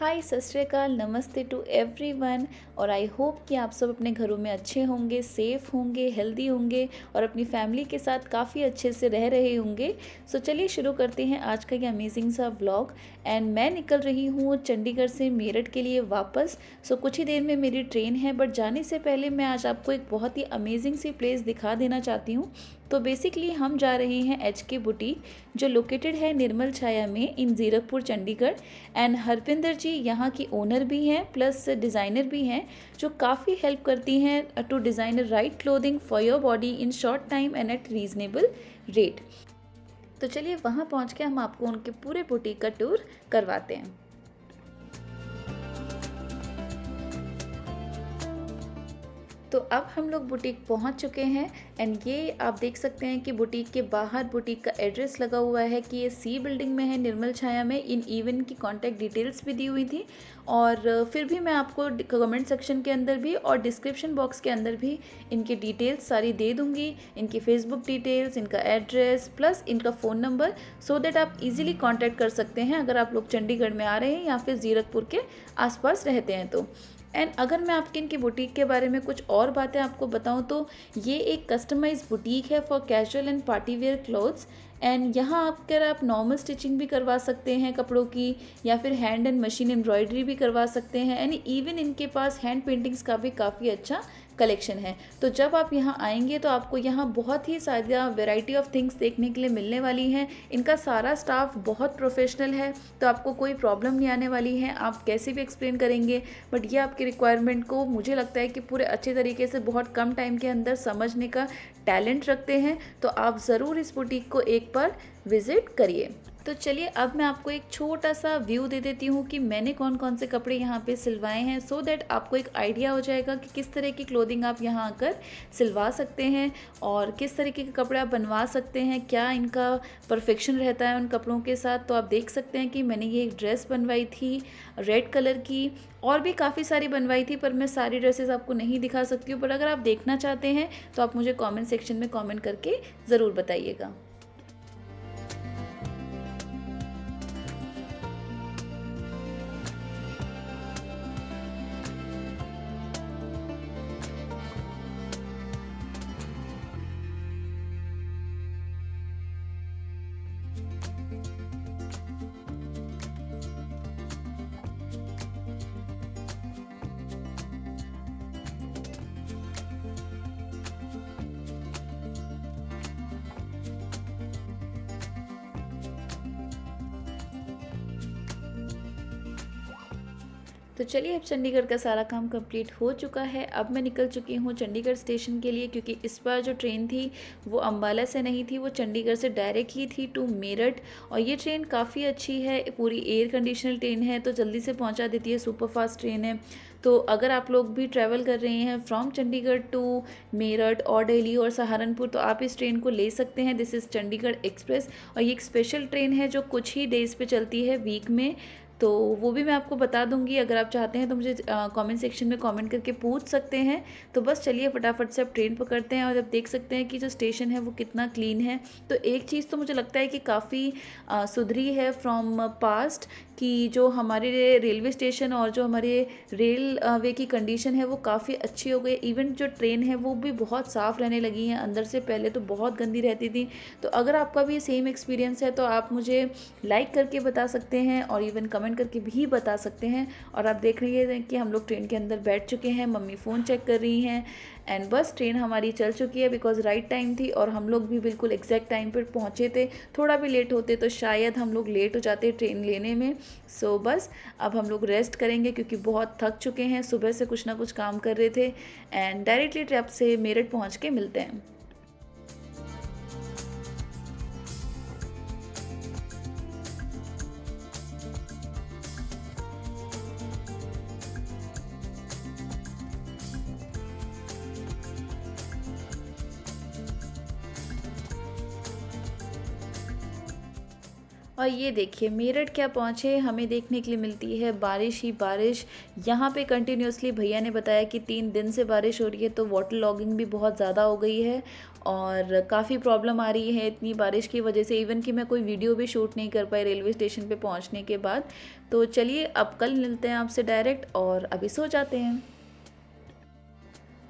हाय सत श्री अकाल, नमस्ते टू एवरीवन। और आई होप कि आप सब अपने घरों में अच्छे होंगे, सेफ़ होंगे, हेल्दी होंगे और अपनी फैमिली के साथ काफ़ी अच्छे से रह रहे होंगे। सो चलिए शुरू करते हैं आज का ये अमेजिंग सा व्लॉग। एंड मैं निकल रही हूँ चंडीगढ़ से मेरठ के लिए वापस। सो कुछ ही देर में मेरी ट्रेन है, बट जाने से पहले मैं आज आपको एक बहुत ही अमेजिंग सी प्लेस दिखा देना चाहती हूँ। तो बेसिकली हम जा रहे हैं HK बुटीक, जो लोकेटेड है निर्मल छाया में इन ज़ीरकपुर चंडीगढ़। एंड हरपिंदर जी यहाँ की ओनर भी हैं प्लस डिज़ाइनर भी हैं, जो काफ़ी हेल्प करती हैं to design right clothing for your body in short time and at reasonable rate. तो चलिए वहाँ पहुँच के हम आपको उनके पूरे बुटीक का टूर करवाते हैं। तो अब हम लोग बुटीक पहुंच चुके हैं। एंड ये आप देख सकते हैं कि बुटीक के बाहर बुटीक का एड्रेस लगा हुआ है कि ये C बिल्डिंग में है, निर्मल छाया में। इन इवन की कॉन्टैक्ट डिटेल्स भी दी हुई थी। और फिर भी मैं आपको कमेंट सेक्शन के अंदर भी और डिस्क्रिप्शन बॉक्स के अंदर भी इनकी डिटेल्स सारी दे दूँगी, इनकी फेसबुक डिटेल्स, इनका एड्रेस प्लस इनका फ़ोन नंबर, सो दैट आप इजीली कांटेक्ट कर सकते हैं अगर आप लोग चंडीगढ़ में आ रहे हैं या फिर ज़ीरकपुर के आसपास रहते हैं तो। एंड अगर मैं आपके इनकी बुटीक के बारे में कुछ और बातें आपको बताऊं तो ये एक कस्टमाइज बुटीक है for casual and party wear clothes. And यहाँ आप नॉर्मल स्टिचिंग भी करवा सकते हैं कपड़ों की, या फिर हैंड एंड मशीन एम्ब्रॉयडरी भी करवा सकते हैं। एंड इवन इनके पास हैंड पेंटिंग्स का भी काफ़ी अच्छा कलेक्शन है। तो जब आप यहाँ आएंगे तो आपको यहाँ बहुत ही ज़्यादा वैरायटी ऑफ थिंग्स देखने के लिए मिलने वाली हैं। इनका सारा स्टाफ बहुत प्रोफेशनल है, तो आपको कोई प्रॉब्लम नहीं आने वाली है। आप कैसे भी एक्सप्लेन करेंगे, बट ये आपकी रिक्वायरमेंट को मुझे लगता है कि पूरे अच्छे तरीके से बहुत कम टाइम के अंदर समझने का टैलेंट रखते हैं। तो आप ज़रूर इस बुटीक को एक बार विज़िट करिए। तो चलिए अब मैं आपको एक छोटा सा व्यू दे देती हूँ कि मैंने कौन कौन से कपड़े यहाँ पे सिलवाए हैं, सो दैट आपको एक आइडिया हो जाएगा कि किस तरह की क्लोथिंग आप यहाँ आकर सिलवा सकते हैं और किस तरीके के कपड़े आप बनवा सकते हैं, क्या इनका परफेक्शन रहता है उन कपड़ों के साथ। तो आप देख सकते हैं कि मैंने ये एक ड्रेस बनवाई थी रेड कलर की, और भी काफ़ी सारी बनवाई थी, पर मैं सारी ड्रेसेस आपको नहीं दिखा सकती हूँ। पर अगर आप देखना चाहते हैं तो आप मुझे कमेंट सेक्शन में कमेंट करके ज़रूर बताइएगा। तो चलिए अब चंडीगढ़ का सारा काम कंप्लीट हो चुका है। अब मैं निकल चुकी हूँ चंडीगढ़ स्टेशन के लिए, क्योंकि इस बार जो ट्रेन थी वो अम्बाला से नहीं थी, वो चंडीगढ़ से डायरेक्टली थी टू मेरठ। और ये ट्रेन काफ़ी अच्छी है, पूरी एयर कंडीशनल ट्रेन है, तो जल्दी से पहुँचा देती है, सुपर फास्ट ट्रेन है। तो अगर आप लोग भी ट्रैवल कर रहे हैं फ्रॉम चंडीगढ़ टू मेरठ और दिल्ली और सहारनपुर, तो आप इस ट्रेन को ले सकते हैं। दिस इज़ चंडीगढ़ एक्सप्रेस, और ये एक स्पेशल ट्रेन है जो कुछ ही डेज़ पे चलती है वीक में। तो वो भी मैं आपको बता दूंगी, अगर आप चाहते हैं तो मुझे कमेंट सेक्शन में कमेंट करके पूछ सकते हैं। तो बस चलिए फटाफट से आप ट्रेन पकड़ते हैं। और जब देख सकते हैं कि जो स्टेशन है वो कितना क्लीन है। तो एक चीज़ तो मुझे लगता है कि काफ़ी सुधरी है फ्रॉम पास्ट, कि जो हमारे रेलवे स्टेशन और जो हमारे रेल वे की कंडीशन है वो काफ़ी अच्छी हो गई। इवन जो ट्रेन है वो भी बहुत साफ़ रहने लगी है अंदर से, पहले तो बहुत गंदी रहती थी। तो अगर आपका भी सेम एक्सपीरियंस है तो आप मुझे लाइक करके बता सकते हैं और इवन कमेंट करके भी बता सकते हैं। और आप देख रही हैं कि हम लोग ट्रेन के अंदर बैठ चुके हैं, मम्मी फ़ोन चेक कर रही हैं। एंड बस ट्रेन हमारी चल चुकी है, बिकॉज़ राइट टाइम थी और हम लोग भी बिल्कुल एग्जैक्ट टाइम पर पहुँचे थे। थोड़ा भी लेट होते तो शायद हम लोग लेट हो जाते ट्रेन लेने में। सो बस अब हम लोग रेस्ट करेंगे, क्योंकि बहुत थक चुके हैं, सुबह से कुछ ना कुछ काम कर रहे थे। एंड डायरेक्टली ट्रैप से मेरठ पहुँच के मिलते हैं। और ये देखिए मेरठ क्या पहुँचे, हमें देखने के लिए मिलती है बारिश ही बारिश। यहाँ पे कंटिन्यूसली भैया ने बताया कि 3 दिन से बारिश हो रही है, तो वाटर लॉगिंग भी बहुत ज़्यादा हो गई है। और काफ़ी प्रॉब्लम आ रही है इतनी बारिश की वजह से, इवन कि मैं कोई वीडियो भी शूट नहीं कर पाई रेलवे स्टेशन पे पहुंचने के बाद। तो चलिए अब कल मिलते हैं आपसे डायरेक्ट, और अभी सो जाते हैं।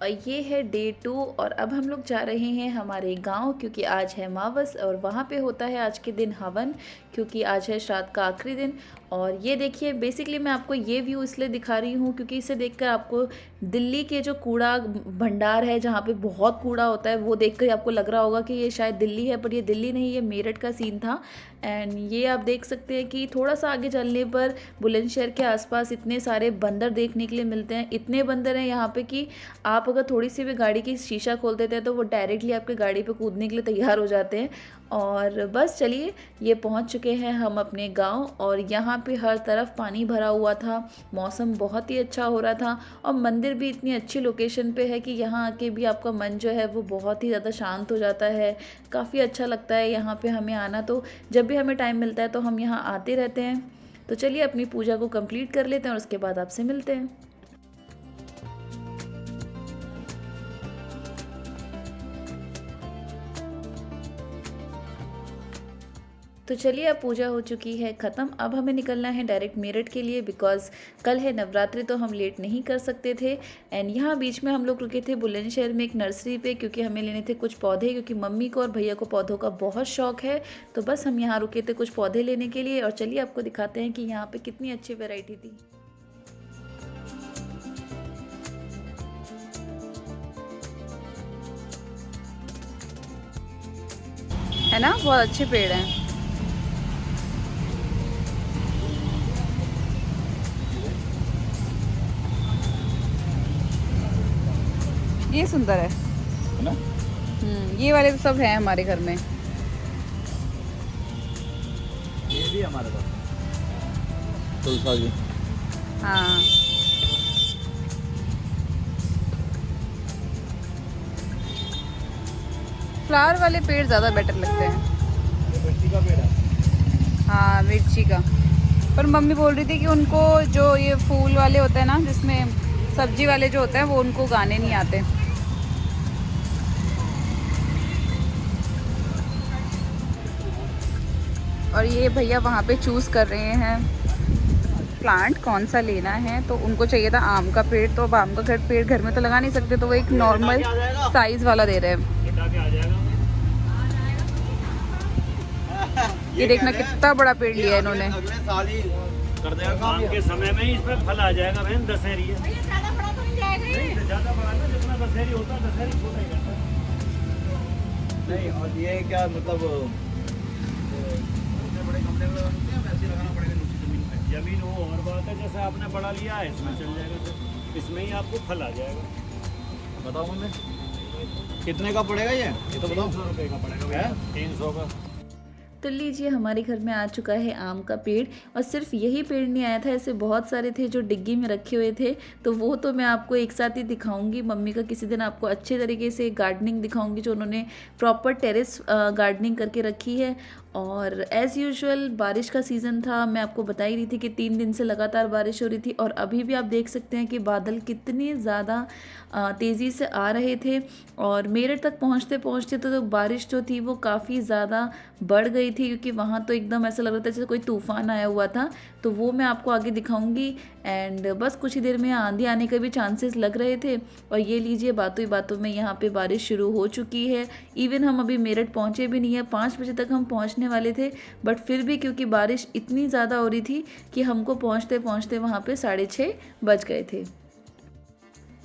और ये है डे 2 और अब हम लोग जा रहे हैं हमारे गांव, क्योंकि आज है मावस और वहाँ पे होता है आज के दिन हवन, क्योंकि आज है श्राद्ध का आखिरी दिन। और ये देखिए, बेसिकली मैं आपको ये व्यू इसलिए दिखा रही हूँ क्योंकि इसे देखकर आपको दिल्ली के जो कूड़ा भंडार है जहाँ पे बहुत कूड़ा होता है वो देखकर आपको लग रहा होगा कि ये शायद दिल्ली है, पर ये दिल्ली नहीं, ये मेरठ का सीन था। एंड ये आप देख सकते हैं कि थोड़ा सा आगे चलने पर बुलंदशहर के आसपास इतने सारे बंदर देखने के लिए मिलते हैं। इतने बंदर हैं यहाँ पे कि आप अगर थोड़ी सी भी गाड़ी की शीशा खोल देते हैं तो वो डायरेक्टली आपके गाड़ी पे कूदने के लिए तैयार हो जाते हैं। और बस चलिए, ये पहुँच चुके हैं हम अपने गाँव, और यहाँ पे हर तरफ पानी भरा हुआ था, मौसम बहुत ही अच्छा हो रहा था, और मंदिर भी इतनी अच्छी लोकेशन पे है कि यहाँ आके भी आपका मन जो है वो बहुत ही ज़्यादा शांत हो जाता है। काफ़ी अच्छा लगता है यहाँ पे हमें आना, तो जब भी हमें टाइम मिलता है तो हम यहाँ आते रहते हैं। तो चलिए अपनी पूजा को कंप्लीट कर लेते हैं और उसके बाद आपसे मिलते हैं। तो चलिए अब पूजा हो चुकी है ख़त्म, अब हमें निकलना है डायरेक्ट मेरठ के लिए, बिकॉज़ कल है नवरात्रि तो हम लेट नहीं कर सकते थे। एंड यहाँ बीच में हम लोग रुके थे बुलंदशहर में एक नर्सरी पे, क्योंकि हमें लेने थे कुछ पौधे, क्योंकि मम्मी को और भैया को पौधों का बहुत शौक है। तो बस हम यहाँ रुके थे कुछ पौधे लेने के लिए, और चलिए आपको दिखाते हैं कि यहाँ पर कितनी अच्छी वेराइटी थी। है ना, बहुत अच्छे पेड़ हैं। ये सुंदर है ना? ये वाले तो सब हैं हमारे घर में। ये भी हमारे पास तुलसा जी। हाँ, फ्लावर वाले पेड़ ज़्यादा बेटर लगते हैं। ये मिर्ची का पेड़ है। हाँ, मिर्ची का। पर मम्मी बोल रही थी कि उनको जो ये फूल वाले होते हैं ना, जिसमें सब्जी वाले जो होते हैं, वो उनको गाने नहीं आते। और ये भैया वहाँ पे चूज़ कर रहे हैं प्लांट कौन सा लेना है, तो उनको चाहिए था आम का पेड़। तो अब आम का पेड़ घर में तो लगा नहीं सकते, तो वो एक नॉर्मल साइज़ वाला दे रहे हैं। ये देखना कितना बड़ा पेड़ लिया है इन्होंने। अगले साल ही कर देगा आम के समय में ही इस पर फल आ जाएगा बहन। दशहरी है, ज्यादा बड़ा तो नहीं जाएगा ये। नहीं ज्यादा बड़ा ना, जितना दशहरी होता है दशहरी छोटा ही रहता है। नहीं। और ये क्या मतलब इतने बड़े गमले में लगाते हैं, वैसे लगाना पड़ेगा नीचे जमीन पे। जमीन वो और बात है, जैसे आपने बड़ा लिया है इसमें चल जाएगा सर, इसमें ही आपको फल आ जाएगा। बताओ मम्मी कितने का पड़ेगा ये तो बताओ। 300 रुपये का पड़ेगा भैया, 300 का। तो लीजिए, हमारे घर में आ चुका है आम का पेड़, और सिर्फ यही पेड़ नहीं आया था, ऐसे बहुत सारे थे जो डिग्गी में रखे हुए थे। तो वो तो मैं आपको एक साथ ही दिखाऊंगी। मम्मी का किसी दिन आपको अच्छे तरीके से गार्डनिंग दिखाऊंगी, जो उन्होंने प्रॉपर टेरेस गार्डनिंग करके रखी है। और एज़ यूजुअल बारिश का सीज़न था, मैं आपको बता ही रही थी कि 3 दिन से लगातार बारिश हो रही थी, और अभी भी आप देख सकते हैं कि बादल कितने ज़्यादा तेज़ी से आ रहे थे। और मेरठ तक पहुँचते पहुँचते तो बारिश जो थी वो काफ़ी ज़्यादा बढ़ गई थी, क्योंकि वहाँ तो एकदम ऐसा लग रहा था जैसे कोई तूफ़ान आया हुआ था। तो वो मैं आपको आगे दिखाऊंगी। एंड बस कुछ ही देर में आंधी आने के भी चांसेस लग रहे थे। और ये लीजिए, बातों ही बातों में यहाँ पे बारिश शुरू हो चुकी है। इवन हम अभी मेरठ पहुँचे भी नहीं है, 5 बजे तक हम पहुँचने वाले थे, बट फिर भी क्योंकि बारिश इतनी ज़्यादा हो रही थी कि हमको पहुँचते पहुँचते वहाँ पे 6:30 बज गए थे।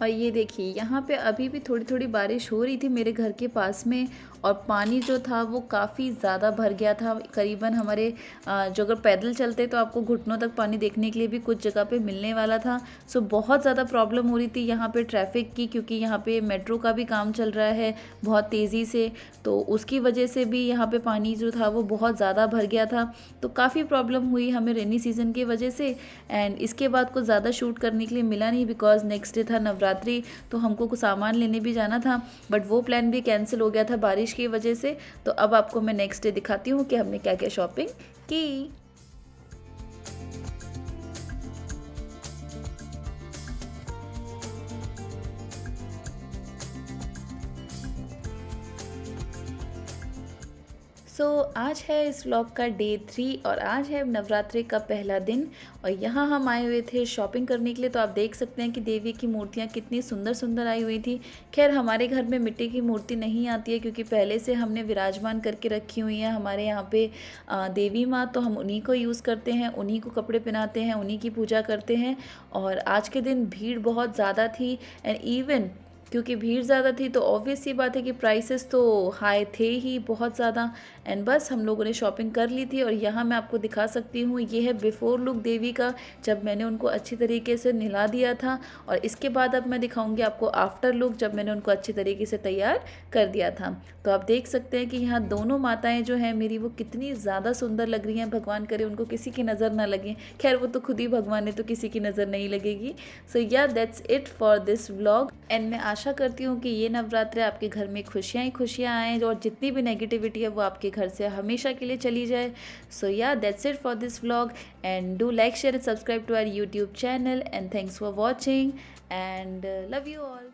और ये देखिए, यहाँ पे अभी भी थोड़ी थोड़ी बारिश हो रही थी मेरे घर के पास में, और पानी जो था वो काफ़ी ज़्यादा भर गया था। करीबन हमारे जो अगर पैदल चलते तो आपको घुटनों तक पानी देखने के लिए भी कुछ जगह पे मिलने वाला था। सो बहुत ज़्यादा प्रॉब्लम हो रही थी यहाँ पे ट्रैफिक की, क्योंकि यहाँ पे मेट्रो का भी काम चल रहा है बहुत तेज़ी से, तो उसकी वजह से भी यहाँ पे पानी जो था वो बहुत ज़्यादा भर गया था। तो काफ़ी प्रॉब्लम हुई हमें रेनी सीज़न की वजह से। एंड इसके बाद कुछ ज़्यादा शूट करने के लिए मिला नहीं, बिकॉज नेक्स्ट डे था नवरात्रि, तो हमको कुछ सामान लेने भी जाना था, बट वो प्लान भी कैंसिल हो गया था बारिश की वजह से। तो अब आपको मैं नेक्स्ट डे दिखाती हूँ कि हमने क्या क्या शॉपिंग की। सो आज है इस व्लॉग का डे 3 और आज है नवरात्रि का पहला दिन और यहाँ हम आए हुए थे शॉपिंग करने के लिए। तो आप देख सकते हैं कि देवी की मूर्तियाँ कितनी सुंदर सुंदर आई हुई थी। खैर हमारे घर में मिट्टी की मूर्ति नहीं आती है क्योंकि पहले से हमने विराजमान करके रखी हुई है हमारे यहाँ पे देवी माँ, तो हम उन्हीं को यूज़ करते हैं, उन्हीं को कपड़े पहनाते हैं, उन्हीं की पूजा करते हैं। और आज के दिन भीड़ बहुत ज़्यादा थी एंड इवन क्योंकि भीड़ ज़्यादा थी तो ऑब्वियस सी बात है कि प्राइसेस तो हाई थे ही बहुत ज़्यादा। एंड बस हम लोगों ने शॉपिंग कर ली थी और यहाँ मैं आपको दिखा सकती हूँ, ये है बिफ़ोर लुक देवी का जब मैंने उनको अच्छी तरीके से नहला दिया था। और इसके बाद अब मैं दिखाऊंगी आपको आफ्टर लुक जब मैंने उनको अच्छी तरीके से तैयार कर दिया था। तो आप देख सकते हैं कि यहाँ दोनों माताएँ जो हैं मेरी वो कितनी ज़्यादा सुंदर लग रही हैं। भगवान करे उनको किसी की नज़र ना लगे, खैर वो तो खुद ही भगवान है तो किसी की नज़र नहीं लगेगी। सो या that's it for this vlog and मैं आशा करती हूँ कि ये नवरात्रे आपके घर में खुशियाँ ही खुशियाँ आएँ और जितनी भी नेगेटिविटी है वो आपके घर से हमेशा के लिए चली जाए। सो या that's it for this vlog and do like share and subscribe to our YouTube channel and thanks for watching and love you all.